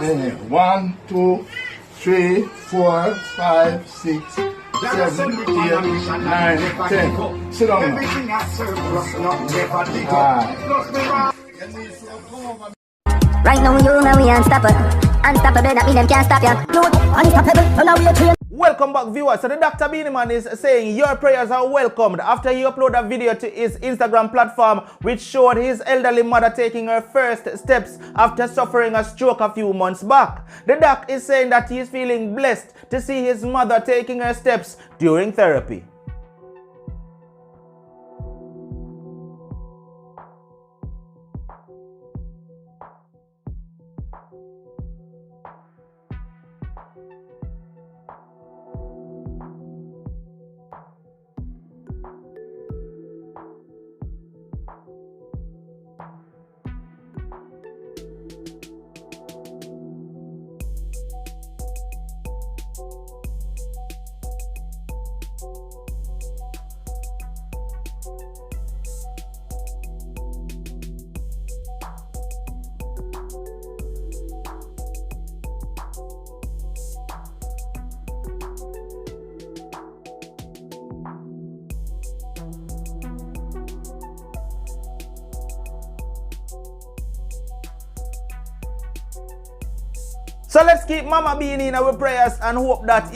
1, 2, 3, 4, 5, 6, 7, 8, 9, 10. Sit down now. Right now you and we unstoppable. Unstoppable, that mean them can't stop ya. Unstoppable, so now we are trained. Welcome back, viewers. So the Dr. Beenie Man is saying your prayers are welcomed after he uploaded a video to his Instagram platform which showed his elderly mother taking her first steps after suffering a stroke a few months back. The doc is saying that he is feeling blessed to see his mother taking her steps during therapy. So let's keep Mama Beenie in our prayers and hope that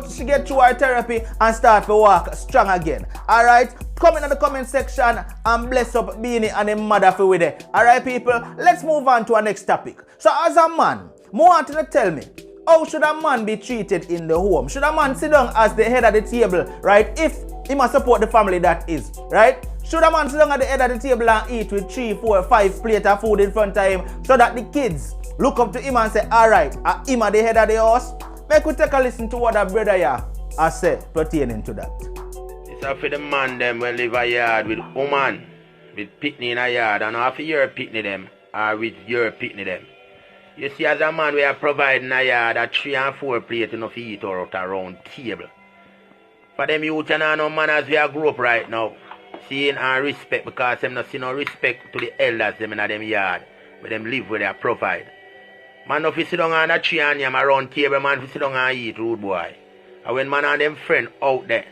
she get through her therapy and start to walk strong again. Alright? Comment in the comment section and bless up Beenie and his mother for with it. Alright people, let's move on to our next topic. So as a man, I want you to tell me, how should a man be treated in the home? Should a man sit down as the head of the table, right? If he must support the family, that is, right? Should a man sit down at the head of the table and eat with 3, 4, 5 plates of food in front of him so that the kids look up to him and say, alright, him at the head of the house? Make we take a listen to what our brother here has said pertaining to that. It's up for the man them when live a yard with woman, with pitney in a yard, and half your pitney them, or with your pitney them. You see, as a man we are providing a yard, a 3 and 4 plate enough to eat or out around table. For them youth and no man as we are grow up right now, seeing and respect, because them not see no respect to the elders them in them yard, where them live where they provide. Man if you sit down on a tree and yam around table, man if you sit down and eat, rude boy. And when man and them friend out there,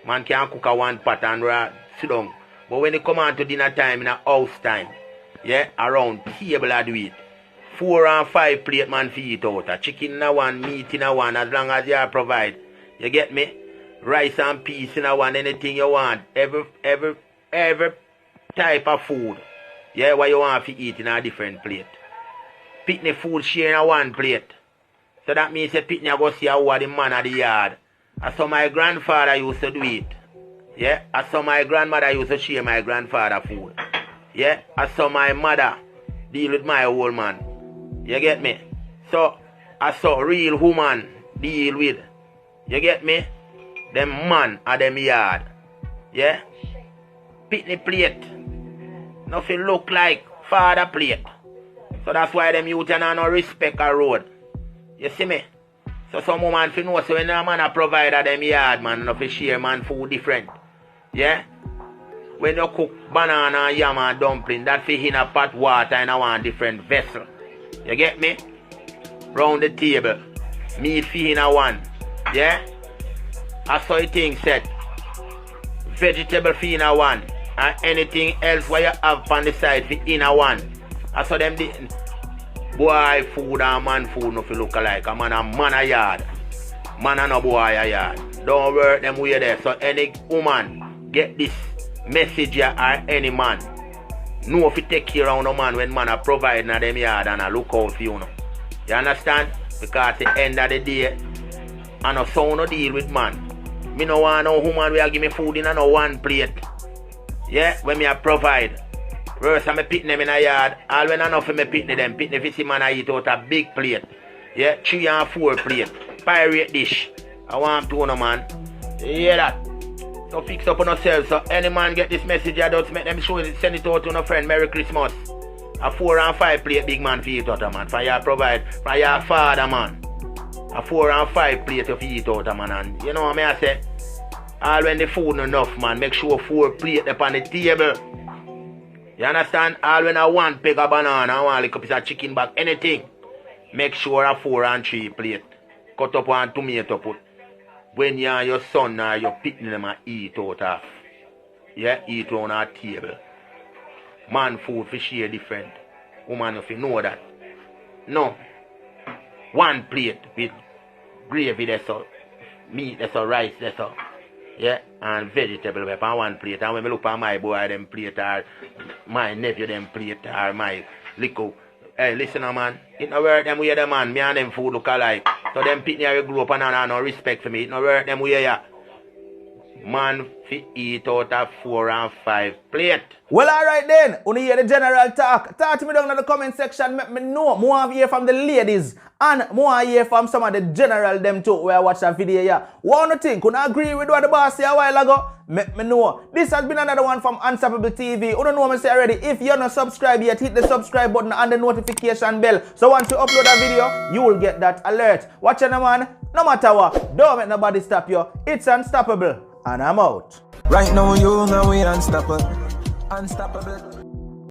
man can cook a one pot and sit down. But when they come on to dinner time, in a house time, yeah, around table I do it. 4 and 5 plate man for eat out. A chicken in a one, meat in a one, as long as you provide. You get me? Rice and peas in a one, anything you want. Every type of food. Yeah, what you want to eat in a different plate. Pitney food share in a one plate. So that means a pitney go see how the man of the yard. As so my grandfather used to do it. Yeah, as so my grandmother used to share my grandfather food. Yeah, as so my mother deal with my old man. You get me? So as so real woman deal with. You get me? Them man of them yard. Yeah? Pitney plate. Nothing look like father plate. So that's why them youth and no respect a road. You see me? So some woman fi know so when a man a provider them yard man no fi share man food different. Yeah? When you cook banana, yam and dumpling, that fi in a pot water in a one different vessel. You get me? Round the table. Meat fi in a one. Yeah? I saw a thing set. Vegetable fi in a one. And anything else what you have on the side fi in a one. I saw them boy food and man food no fi look alike. A man a yard. Man a no boy a yard. Don't work them way there. So any woman get this message here or any man know if you take care of no man when man a provide na them yard and a look out for you know. You understand? Because at the end of the day I no sound no deal with man. Me no want no woman will give me food in a no one plate. Yeah, when me a provide. First, I'm pitting them in a yard. All when enough of me pitting them. Pitting if you see man I eat out a big plate. Yeah, 3 and 4 plate. Pirate dish. I want to no man. You hear that? So fix up on yourself. So any man get this message, I don't make them show it, send it out to no friend. Merry Christmas. A 4 and 5 plate big man for eat out man. For your provide. For your father man. A 4 and 5 plate of eat out man. And you know what I say? All when the food not enough man. Make sure 4 plate upon the table. You understand? All when I want peg a banana, I want like a piece of chicken back, anything. Make sure a 4 and 3 plate. Cut up one tomato put. When you and your son or your picnic them and eat out of. Yeah, eat on our table. Man food for share different. Woman if you know that. No. One plate with gravy there so. Meat there so, rice there so. Yeah, and vegetable on one plate. And when I look at my boy them plate or my nephew them plate or my little. Hey, listen man. It no work them way the man. Me and them food look alike. So them picnic will grow up and have no respect for me. It no work them way ya. Man fi eat out of 4 and 5 plate. Well, alright then. When you hear the general talk, talk to me down in the comment section. Make me know. More of hear from the ladies. And more hear from some of the general them too where I watch that video here. What do you think? Could I agree with what the boss said a while ago? Make me know. This has been another one from Unstoppable TV. You don't know what I say already. If you're not subscribed yet, hit the subscribe button and the notification bell. So once you upload a video, you will get that alert. Watch it, man. No matter what. Don't make nobody stop you. It's Unstoppable. And I'm out. Right now, you know we unstoppable. Unstoppable.